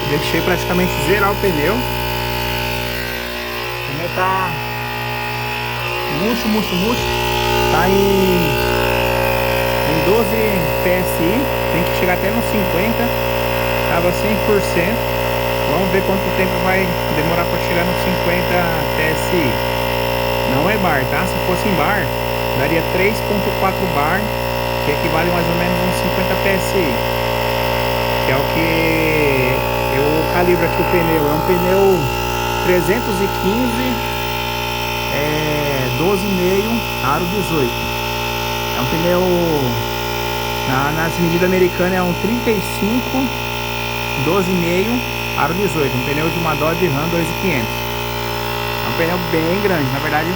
Deixei praticamente zerar o pneu. O pneu tá murcho, murcho, murcho. Tá em 12 PSI. Tem que chegar até nos 50. Tava 100%. Vamos ver quanto tempo vai demorar para chegar nos 50 PSI. Não é bar, tá? Se fosse em bar, daria 3.4 bar, que equivale mais ou menos uns 50 PSI. Que é o que eu calibro aqui o pneu. É um pneu 315, 12,5, aro 18. É um pneu, nas medidas americanas é um 35, 12,5, aro 18. Um pneu de uma Dodge Ram 2500. É um pneu bem grande, na verdade.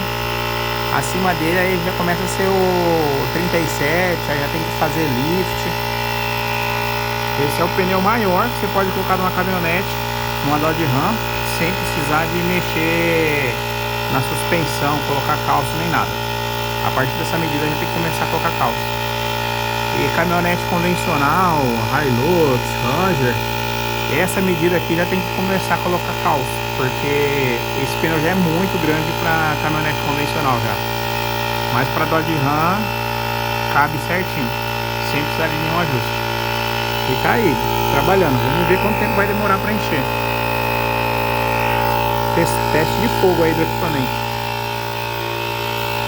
Acima dele aí já começa a ser o 37, aí já tem que fazer lift. Esse é o pneu maior que você pode colocar numa caminhonete, numa Dodge Ram, sem precisar de mexer na suspensão, colocar calço nem nada. A partir dessa medida a gente tem que começar a colocar calço. E caminhonete convencional, Hilux, Ranger, essa medida aqui já tem que começar a colocar calço, porque esse pneu já é muito grande para caminhonete convencional já. Mas para Dodge Ram cabe certinho, sem precisar de nenhum ajuste. E tá aí, trabalhando. Vamos ver quanto tempo vai demorar para encher. Teste de fogo aí do equipamento.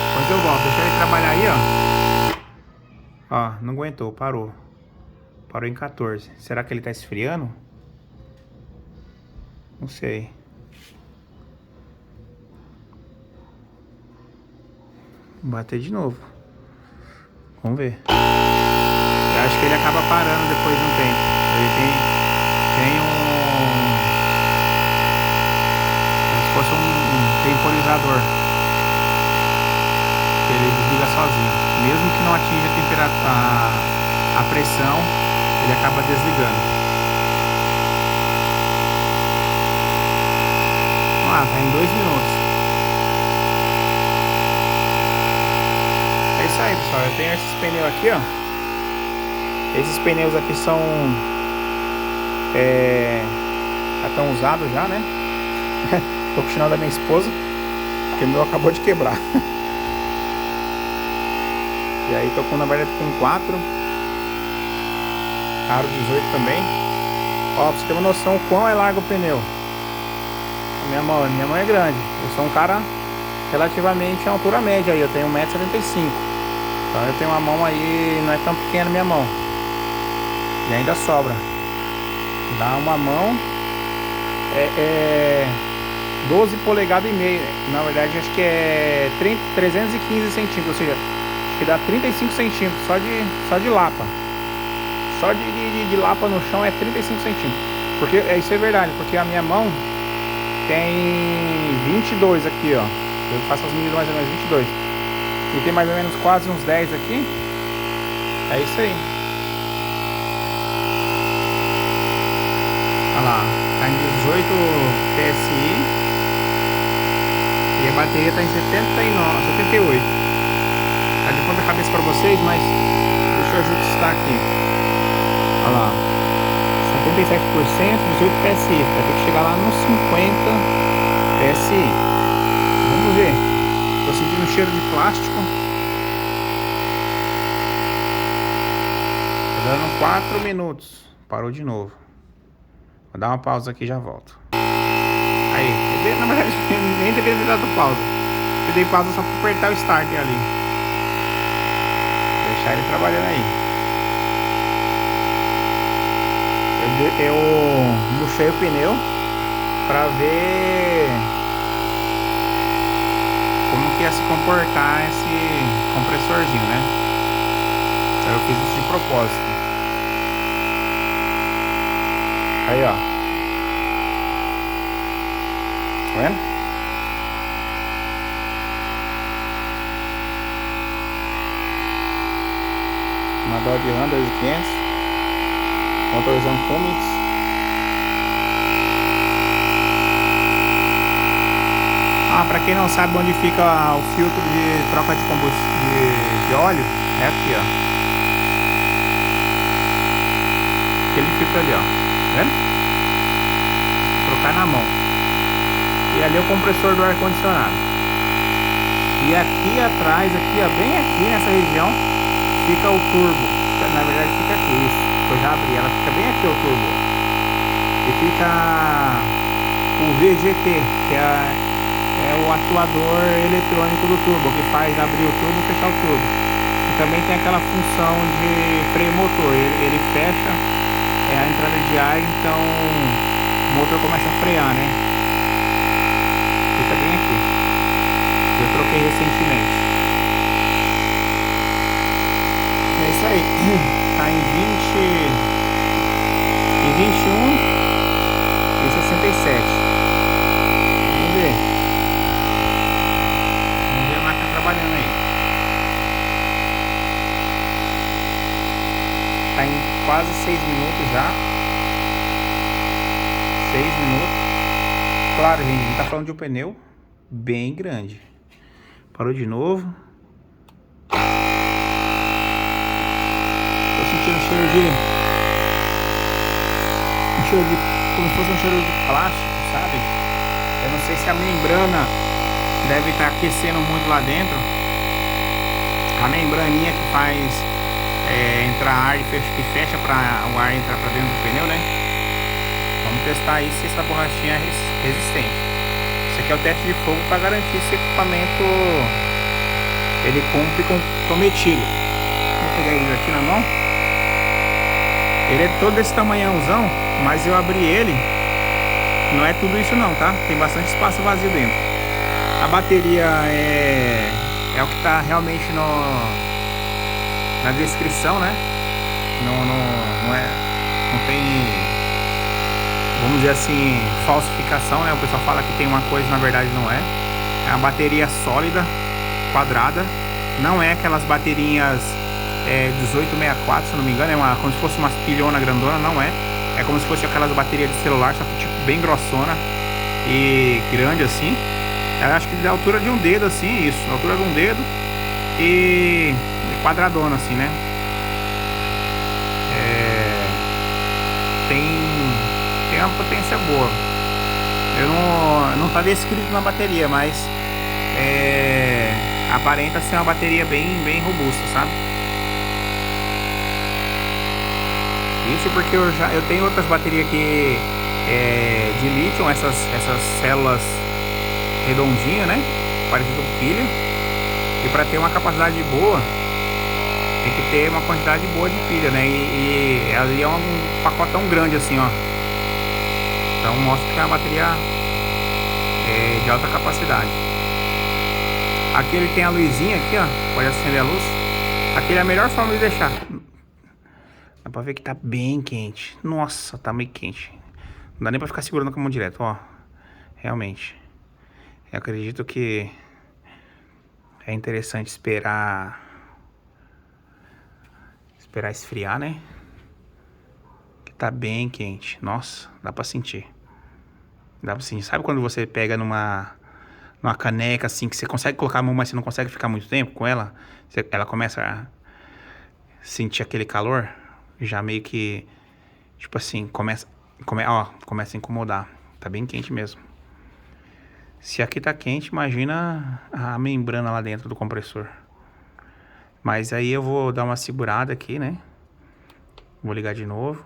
Depois eu volto, deixa ele trabalhar aí, ó. Ó, não aguentou, parou. Parou em 14. Será que ele tá esfriando? Não sei. Vou bater de novo. Vamos ver. Eu acho que ele acaba parando depois de um tempo. Ele tem como se fosse um temporizador. Ele desliga sozinho. Mesmo que não atinja a temperatura, a pressão, ele acaba desligando. Tá em 2 minutos. É isso aí, pessoal. Eu tenho esses pneus aqui, ó. Esses pneus aqui são já estão usados já, né? Tô com o sinal da minha esposa, porque o meu acabou de quebrar. E aí tô com, na verdade, com 4 aro 18 também. Ó, pra você ter uma noção quão é largo o pneu. Minha mão é grande. Eu sou um cara relativamente a altura média aí. Eu tenho 1,75 m. Então eu tenho uma mão aí, não é tão pequena a minha mão. E ainda sobra. Dá uma mão. 12 polegadas e meia. Na verdade acho que é 315 centímetros. Ou seja, acho que dá 35 centímetros só de lapa. Só de lapa no chão é 35 centímetros. Porque isso é verdade, porque a minha mão tem 22 aqui, ó. Eu faço as medidas mais ou menos 22. E tem mais ou menos quase uns 10 aqui. É isso aí. Olha lá, tá em 18 PSI. E a bateria tá em 78. Tá de ponta cabeça pra vocês, mas deixa eu ajustar aqui. Olha lá, 77%, 18 PSI. Vai ter que chegar lá nos 50 PSI. Vamos ver. Tô sentindo cheiro de plástico. Tá dando 4 minutos. Parou de novo. Vou dar uma pausa aqui e já volto. Aí, na verdade, nem deveria ter dado pausa. Eu dei pausa só pra apertar o start ali. Deixar ele trabalhando aí. Eu murchei o pneu pra ver como que ia se comportar esse compressorzinho, né? Então eu fiz isso de propósito. Aí, ó. Tá vendo? Uma Dodge Ram 2500. Motorzão Cummins. Pra quem não sabe onde fica o filtro de troca de combustível de óleo, é aqui, ó. Aquele filtro ali, ó. Tá vendo? na mão. E ali é o compressor do ar-condicionado. E aqui atrás, aqui, ó, bem aqui nessa região, fica o turbo. Na verdade fica aqui, isso. Eu já abri, ela fica bem aqui o turbo. E fica o VGT, que é o atuador eletrônico do turbo, que faz abrir o turbo e fechar o turbo. E também tem aquela função de freio motor, ele fecha a entrada de ar, então o motor começa a frear, né? Fica bem aqui. Eu troquei recentemente. É isso aí. Tá em 21 e 67. Vamos ver. Vamos ver a máquina trabalhando aí. Tá em quase 6 minutos já. 6 minutos. Claro, gente, a gente tá falando de um pneu bem grande. Parou de novo. Tô sentindo um cheiro de... como se fosse um cheiro de plástico, sabe? Eu não sei se a membrana deve estar aquecendo muito lá dentro. A membraninha que faz entrar ar e fecha para o ar entrar para dentro do pneu, né? Vamos testar aí se essa borrachinha é resistente. Isso aqui é o teste de fogo para garantir se o equipamento ele cumpre com o prometido. Vou pegar ele aqui na mão. Ele é todo desse tamanhãozão, mas eu abri ele. Não é tudo isso não, tá? Tem bastante espaço vazio dentro. A bateria é o que tá realmente na descrição, né? Não tem, vamos dizer assim, falsificação, né? O pessoal fala que tem uma coisa, na verdade não é. É uma bateria sólida, quadrada. Não é aquelas baterias 1864, se eu não me engano. É como se fosse uma pilhona grandona, não é. É como se fosse aquelas baterias de celular, só que tipo bem grossona e grande assim. Ela acho que da altura de um dedo assim, isso, da altura de um dedo e quadradona assim, né? Tem uma potência boa. Não tá descrito na bateria, mas aparenta ser uma bateria bem robusta, sabe? Isso porque eu tenho outras baterias aqui de lítio, essas células redondinhas, né? Parecido com pilha. E para ter uma capacidade boa, tem que ter uma quantidade boa de pilha, né? E ali é um pacotão grande assim, ó. Então mostra que é uma bateria de alta capacidade. Aqui ele tem a luzinha aqui, ó. Pode acender a luz. Aqui é a melhor forma de deixar. Dá pra ver que tá bem quente. Nossa, tá meio quente. Não dá nem pra ficar segurando com a mão direto, ó. Realmente. Eu acredito que é interessante esperar esfriar, né? Que tá bem quente. Nossa, dá pra sentir. Dá pra sentir. Sabe quando você pega numa caneca assim, que você consegue colocar a mão, mas você não consegue ficar muito tempo com ela? Ela começa a sentir aquele calor. Já meio que, tipo assim, começa a incomodar. Tá bem quente mesmo. Se aqui tá quente, imagina a membrana lá dentro do compressor. Mas aí eu vou dar uma segurada aqui, né? Vou ligar de novo.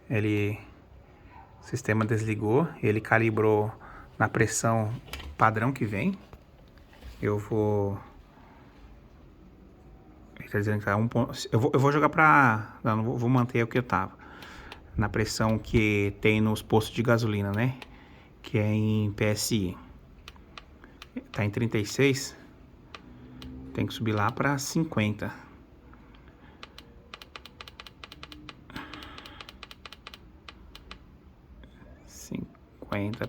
O sistema desligou. Ele calibrou na pressão padrão que vem. Eu vou... Ele tá dizendo que tá 1 ponto... Eu vou jogar pra... Não vou manter o que eu tava. Na pressão que tem nos postos de gasolina, né? Que é em PSI. Tá em 36. Tem que subir lá pra 50.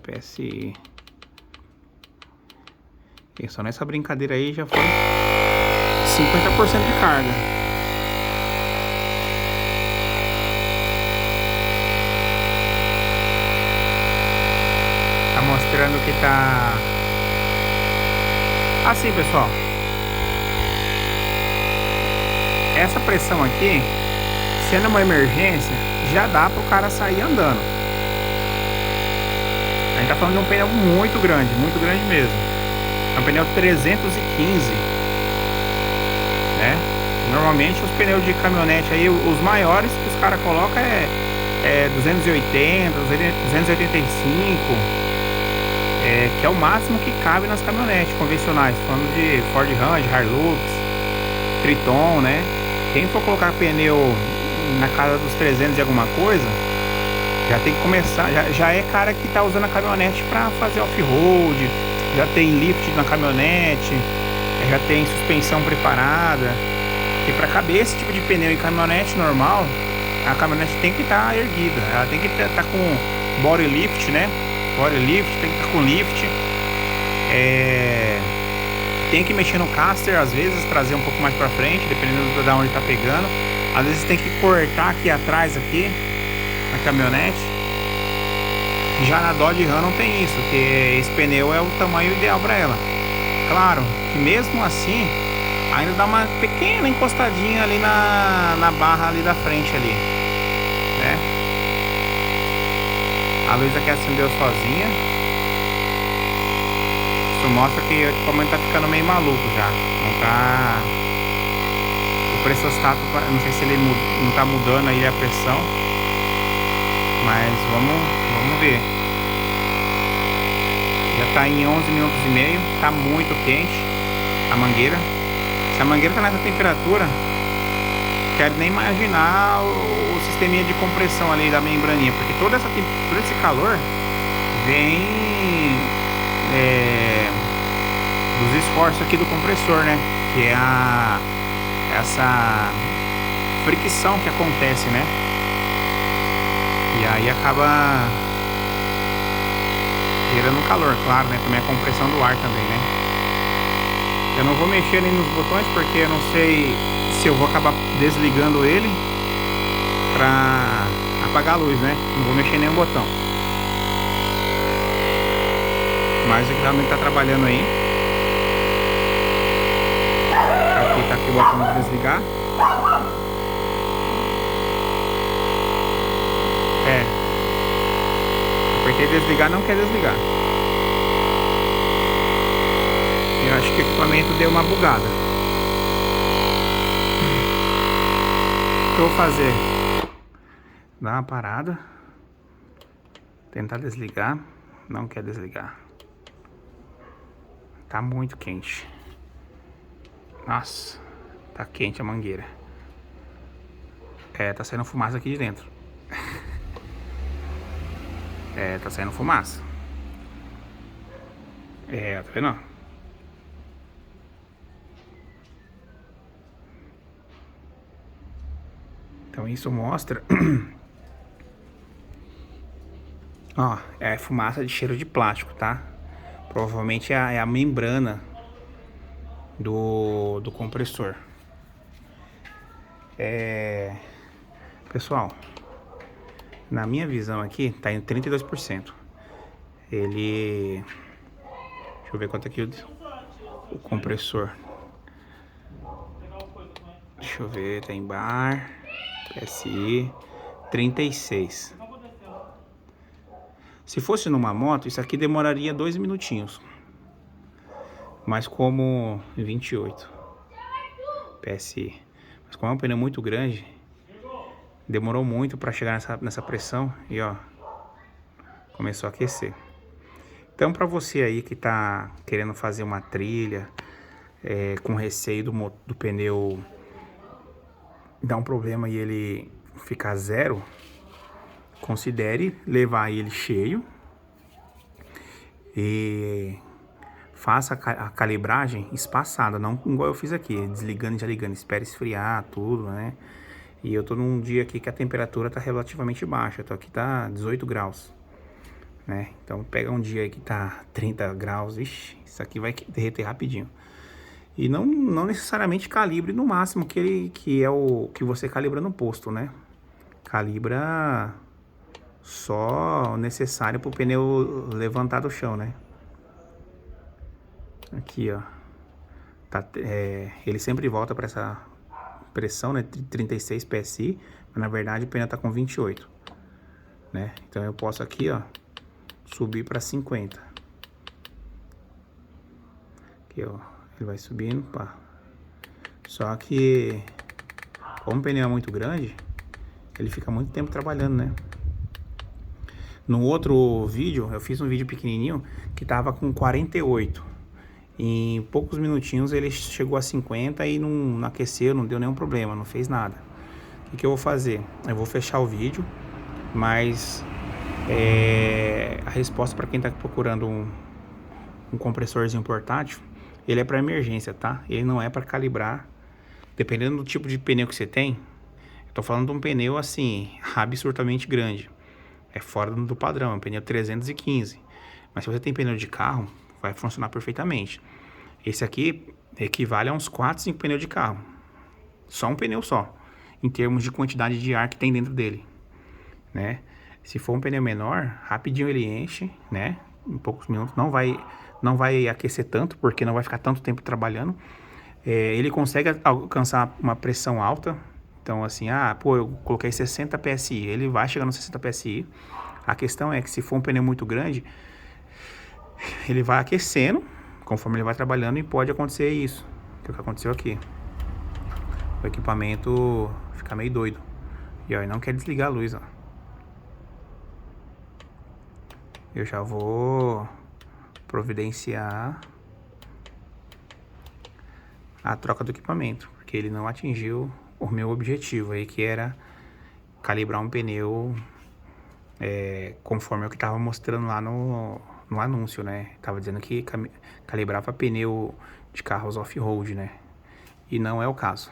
PSI. E só nessa brincadeira aí já foi 50% de carga. Tá mostrando que tá assim, pessoal. Essa pressão aqui, sendo uma emergência, já dá pro cara sair andando. gente tá falando de um pneu muito grande mesmo. É um pneu 315, né? Normalmente os pneus de caminhonete aí, os maiores que os caras colocam é 280, 285, que é o máximo que cabe nas caminhonetes convencionais, falando de Ford Ranger, Hilux, Triton, né? Quem for colocar pneu na casa dos 300 e alguma coisa, já tem que começar, já é cara que tá usando a caminhonete para fazer off-road, já tem lift na caminhonete, já tem suspensão preparada. E para caber esse tipo de pneu em caminhonete normal, a caminhonete tem que estar erguida, ela tem que estar com body lift, né? Body lift, tem que estar com lift. Tem que mexer no caster, às vezes trazer um pouco mais para frente, dependendo da onde tá pegando. Às vezes tem que cortar aqui atrás aqui na caminhonete. Já na Dodge Ram não tem isso, porque esse pneu é o tamanho ideal para ela. Claro que mesmo assim ainda dá uma pequena encostadinha ali na barra ali da frente ali, né? A luz aqui acendeu sozinha. Isso mostra que o equipamento tá ficando meio maluco já. Não tá... O pressostato, não sei se ele não tá mudando aí a pressão, mas vamos ver. Já tá em 11 minutos e meio, tá muito quente a mangueira. Se a mangueira tá nessa temperatura, quero nem imaginar o sisteminha de compressão ali da membraninha, porque todo esse calor vem dos esforços aqui do compressor, né? Que é essa fricção que acontece, né? E aí acaba gerando calor, claro, né? Também a compressão do ar também, né? Eu não vou mexer nem nos botões porque eu não sei se eu vou acabar desligando ele pra apagar a luz, né? Não vou mexer em nenhum botão. Mas o equipamento tá trabalhando aí. Aqui tá aqui o botão de desligar. Apertei desligar, não quer desligar. Eu acho que o equipamento deu uma bugada. O que eu vou fazer? Dar uma parada. Tentar desligar. Não quer desligar. Tá muito quente. Nossa, tá quente a mangueira. Tá saindo fumaça aqui de dentro. Tá saindo fumaça. Tá vendo? Então isso mostra... Ó, é fumaça de cheiro de plástico, tá? Provavelmente é a membrana do compressor. Pessoal, na minha visão aqui, tá em 32%. Ele... Deixa eu ver quanto é que o compressor... Deixa eu ver, tá em bar... PSI... 36. Se fosse numa moto, isso aqui demoraria 2 minutinhos. Mas como 28 PSI. Mas como é um pneu muito grande, demorou muito para chegar nessa pressão. E ó, começou a aquecer. Então para você aí que tá querendo fazer uma trilha, com receio do pneu dar um problema e ele ficar zero, considere levar ele cheio e faça a calibragem espaçada, não igual eu fiz aqui, desligando e já ligando. Espere esfriar tudo, né? E eu tô num dia aqui que a temperatura tá relativamente baixa, tô aqui tá 18 graus, né? Então pega um dia aí que tá 30 graus, ixi, isso aqui vai derreter rapidinho. E não necessariamente calibre no máximo que é o que você calibra no posto, né? Calibra só o necessário para o pneu levantar do chão, né? Aqui, ó. Ele sempre volta para essa pressão, né? 36 PSI, mas na verdade o pneu tá com 28, né? Então eu posso aqui, ó, subir para 50. Aqui, ó, ele vai subindo, pá. Só que, como o pneu é muito grande, ele fica muito tempo trabalhando, né? No outro vídeo, eu fiz um vídeo pequenininho que tava com 48. Em poucos minutinhos ele chegou a 50 e não aqueceu, não deu nenhum problema, não fez nada. O que eu vou fazer? Eu vou fechar o vídeo, mas a resposta para quem está procurando um compressorzinho portátil, ele é para emergência, tá? Ele não é para calibrar, dependendo do tipo de pneu que você tem. Eu tô falando de um pneu assim, absurdamente grande, é fora do padrão, é um pneu 315. Mas se você tem pneu de carro, vai funcionar perfeitamente. Esse aqui equivale a uns 4, 5 pneus de carro. Só um pneu só, em termos de quantidade de ar que tem dentro dele, né? Se for um pneu menor, rapidinho ele enche, né? Em poucos minutos, não vai aquecer tanto, porque não vai ficar tanto tempo trabalhando. Ele consegue alcançar uma pressão alta. Então assim, eu coloquei 60 PSI, ele vai chegar no 60 PSI. A questão é que se for um pneu muito grande, ele vai aquecendo conforme ele vai trabalhando e pode acontecer isso, que é o que aconteceu aqui. O equipamento fica meio doido. E ó, ele não quer desligar a luz, ó. Eu já vou providenciar a troca do equipamento, porque ele não atingiu o meu objetivo aí, que era calibrar um pneu conforme o que estava mostrando lá no anúncio, né? Tava dizendo que calibrava pneu de carros off-road, né? E não é o caso.